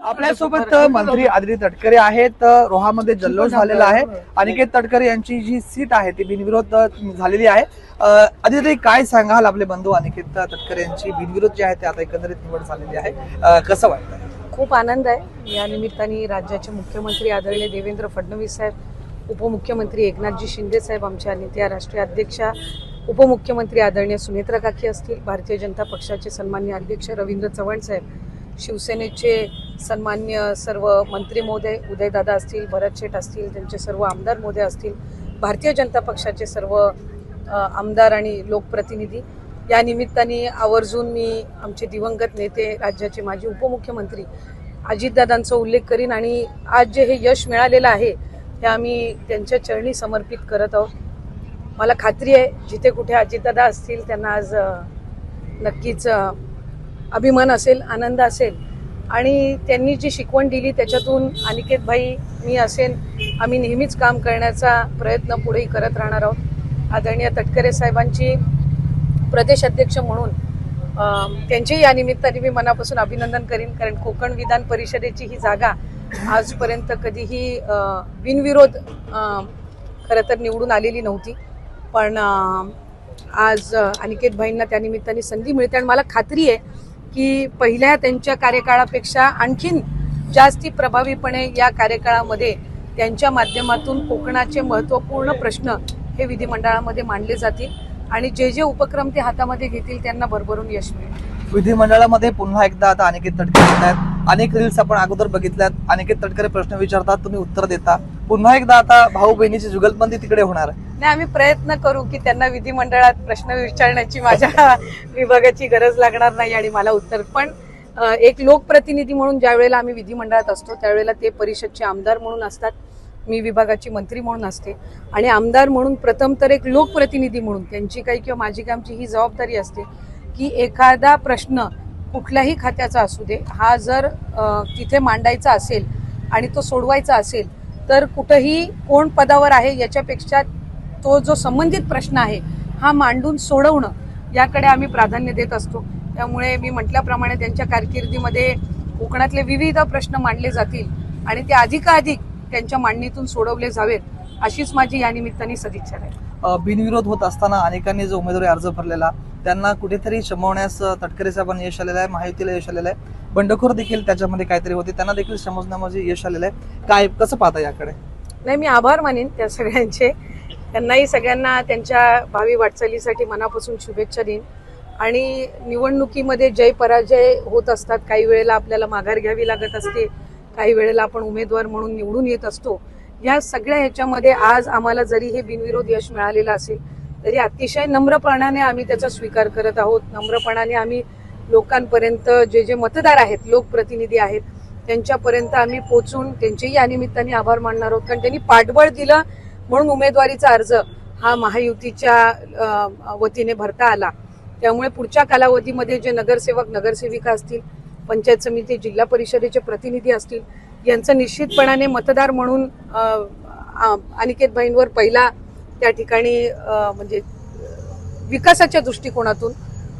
आपल्यासोबत मंत्री आदिती तटकरे आहेत. रोहामध्ये जल्लोष झालेला आहे. अनिकेत तटकरे यांची जी सीट आहे ती बिनविरोध झालेली आहे. आदिती, काय सांगाल? आपले बंधू अनिकेत तटकरे यांची बिनविरोध जी आहे ते आता एकंदरीत निवड झालेली आहे, कसं वाटतं? खूप आनंद आहे. या निमित्ताने राज्याचे मुख्यमंत्री आदरणीय देवेंद्र फडणवीस साहेब, उपमुख्यमंत्री एकनाथजी शिंदे साहेब, आमच्या नेत्या राष्ट्रीय अध्यक्षा उपमुख्यमंत्री आदरणीय सुनेत्रा काकी असतील, भारतीय जनता पक्षाचे सन्माननीय अध्यक्ष रवींद्र चव्हाण साहेब, शिवसेनेचे सन्मान्य सर्व मंत्री महोदय उदयदादा असतील, भरत शेठ असतील, त्यांचे सर्व आमदार महोदय असतील, भारतीय जनता पक्षाचे सर्व आमदार आणि लोकप्रतिनिधी, या निमित्ताने आवर्जून मी आमचे दिवंगत नेते राज्याचे माजी उपमुख्यमंत्री अजितदादांचा उल्लेख करीन आणि आज जे हे यश मिळालेलं आहे हे आम्ही त्यांच्या चरणी समर्पित करत आहोत. मला खात्री आहे जिथे कुठे अजितदादा असतील त्यांना आज नक्कीच अभिमान असेल, आनंद असेल आणि त्यांनी जी शिकवण दिली त्याच्यातून अनिकेत भाई, मी असेल, आम्ही नेहमीच काम करण्याचा प्रयत्न पुढेही करत राहणार आहोत. आदरणीय तटकरे साहेबांची प्रदेश अध्यक्ष म्हणून त्यांचेही या निमित्ताने मी मनापासून अभिनंदन करीन, कारण कोकण विधान परिषदेची ही जागा आजपर्यंत कधीही बिनविरोध खरं तर निवडून आलेली नव्हती, पण आज अनिकेत भाईंना त्या निमित्ताने संधी मिळते आणि मला खात्री आहे की पहिल्या त्यांच्या कार्यकाळापेक्षा आणखीन जास्ती प्रभावीपणे या कार्यकाळामध्ये त्यांच्या माध्यमातून कोकणाचे महत्त्वपूर्ण प्रश्न हे विधिमंडळामध्ये मांडले जातील आणि जे जे उपक्रम ते हातामध्ये घेतील त्यांना भरभरून यश मिळेल. विधिमंडळामध्ये पुन्हा एकदा आता अनिकेत तटकरे आहेत. अनेक रील्स आपण अगोदर बघितल्यात. अनिकेत तटकरे प्रश्न विचारतात, तुम्ही उत्तर देता. पुन्हा एकदा आता भाऊ बहिणीची जुगलबंदी तिकडे होणार आहे. नाही, आम्ही प्रयत्न करू की त्यांना विधिमंडळात प्रश्न विचारण्याची माझ्या विभागाची गरज लागणार नाही आणि मला उत्तर पण एक लोकप्रतिनिधी म्हणून ज्या वेळेला आम्ही विधिमंडळात असतो त्यावेळेला ते परिषदचे आमदार म्हणून असतात, मी विभागाची मंत्री म्हणून असते आणि आमदार म्हणून प्रथम तर एक लोकप्रतिनिधी म्हणून त्यांची काही किंवा माझी काही आमची ही जबाबदारी असते की एखादा प्रश्न कुठल्याही खात्याचा असू दे, हा जर तिथे मांडायचा असेल आणि तो सोडवायचा असेल तर कुठंही कोण पदावर आहे याच्यापेक्षा तो जो संबंधित प्रश्न आहे हा मांडून सोडवणं याकडे आम्ही प्राधान्य देत असतो. त्यामुळे मी म्हटल्याप्रमाणे त्यांच्या कारकिर्दीमध्ये कोकणातले विविध प्रश्न मांडले जातील आणि ते अधिकाधिक त्यांच्या मांडणीतून सोडवले जावेत अशीच माझी या निमित्ताने सदिच्छा आहे. बिनविरोध होत असताना अनेकांनी जो उमेदवारी अर्ज भरलेला त्यांना कुठेतरी शमवण्यास तटकरे साहेबांना यश आलेलं आहे, महायुतीला यश आलेलं आहे, बंडखोर देखील त्याच्यामध्ये काहीतरी होते, त्यांना देखील समजण्यामध्ये यश आलेलं आहे. काय कसं पाहता याकडे? नाही, मी आभार मानेन त्या सगळ्यांचे. त्यांनाही सगळ्यांना त्यांच्या भावी वाटचालीसाठी मनापासून शुभेच्छा देईन आणि निवडणुकीमध्ये जय पराजय होत असतात. काही वेळेला आपल्याला माघार घ्यावी लागत असते, काही वेळेला आपण उमेदवार म्हणून निवडून येत असतो. या सगळ्या ह्याच्यामध्ये आज आम्हाला जरी हे बिनविरोध यश मिळालेलं असेल तरी अतिशय नम्रपणाने आम्ही त्याचा स्वीकार करत आहोत. नम्रपणाने आम्ही लोकांपर्यंत जे जे मतदार आहेत, लोकप्रतिनिधी आहेत, त्यांच्यापर्यंत आम्ही पोचून त्यांचेही या निमित्ताने आभार मानणार आहोत, कारण त्यांनी पाठबळ दिलं म्हणून उमेदवारीचा अर्ज हा महायुतीच्या वतीने भरता आला. त्यामुळे पुढच्या कालावधीमध्ये जे नगरसेवक नगरसेविका असतील, पंचायत समिती जिल्हा परिषदेचे प्रतिनिधी असतील, यांचं निश्चितपणाने मतदार म्हणून अनिकेत भाईंवर पहिला त्या ठिकाणी म्हणजे विकासाच्या दृष्टिकोनातून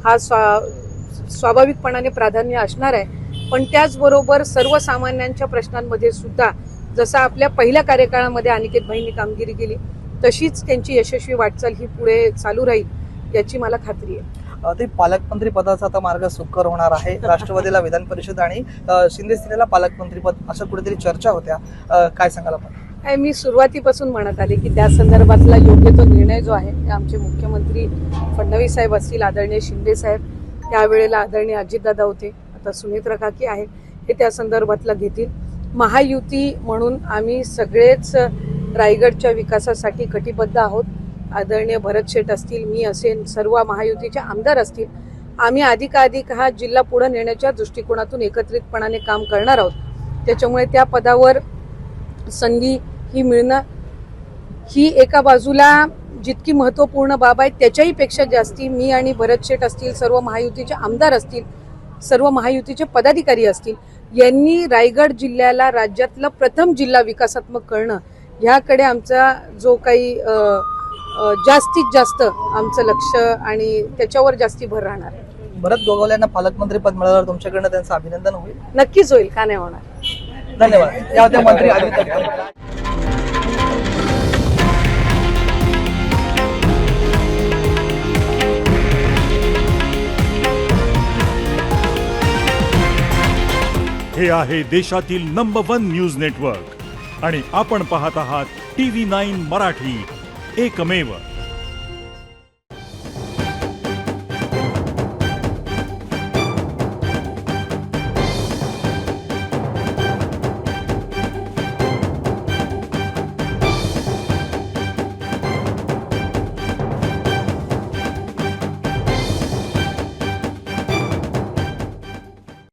हा स्वाभाविकपणाने प्राधान्य असणार आहे. पण त्याचबरोबर सर्वसामान्यांच्या प्रश्नांमध्ये सुद्धा जसं आपल्या पहिल्या कार्यकाळामध्ये अनिकेत भाईंनी कामगिरी केली तशीच त्यांची यशस्वी वाटचाल ही पुढे चालू राहील याची मला खात्री आहे. ते पालकमंत्री पदाचा आता मार्ग सुकर होणार आहे. राष्ट्रवादीला विधान परिषद आणि शिंदे सेनेला पालकमंत्री पद अशा कुठेतरी चर्चा होत्या, काय सांगाल आपण? मी सुरुवातीपासून म्हणत आले की त्या संदर्भातला योग्य तो निर्णय जो आहे ते आमचे मुख्यमंत्री फडणवीस साहेब असतील, आदरणीय शिंदे साहेब, त्यावेळेला आदरणीय अजितदादा होते, आता सुनेत्रा काकी आहेत, हे त्या संदर्भातला घेतील. महायुती म्हणून आम्ही सगळेच रायगडच्या विकासासाठी कटिबद्ध आहोत. आदरणीय भरत शेठ असतील, मी असेल, सर्व महायुतीचे आमदार असतील, आम्ही अधिकाधिक हा जिल्हा पुढे नेण्याच्या दृष्टिकोनातून एकत्रितपणाने काम करणार आहोत. त्याच्यामुळे त्या पदावर संधी ही मिळणं ही एका बाजूला जितकी महत्त्वपूर्ण बाब आहे त्याच्याही पेक्षा जास्ती मी आणि भरत शेठ असतील, सर्व महायुतीचे आमदार असतील, सर्व महायुतीचे पदाधिकारी असतील, यांनी रायगड जिल्ह्याला राज्यातलं प्रथम जिल्हा विकासात्मक करणं ह्याकडे आमचा जो काही जास्तीत जास्त आमचं लक्ष आणि त्याच्यावर जास्ती भर राहणार आहे. भरत गोगावले यांना पालकमंत्री पद मिळाल्यावर तुमच्याकडनं त्यांचं अभिनंदन होईल? नक्कीच होईल, का नाही होणार. धन्यवाद. या होत्या मंत्री आदिती तटकरे. हे आहे देशातील नंबर 1 न्यूज नेटवर्क आणि आपण पाहत आहात TV9 मराठी, एकमेव.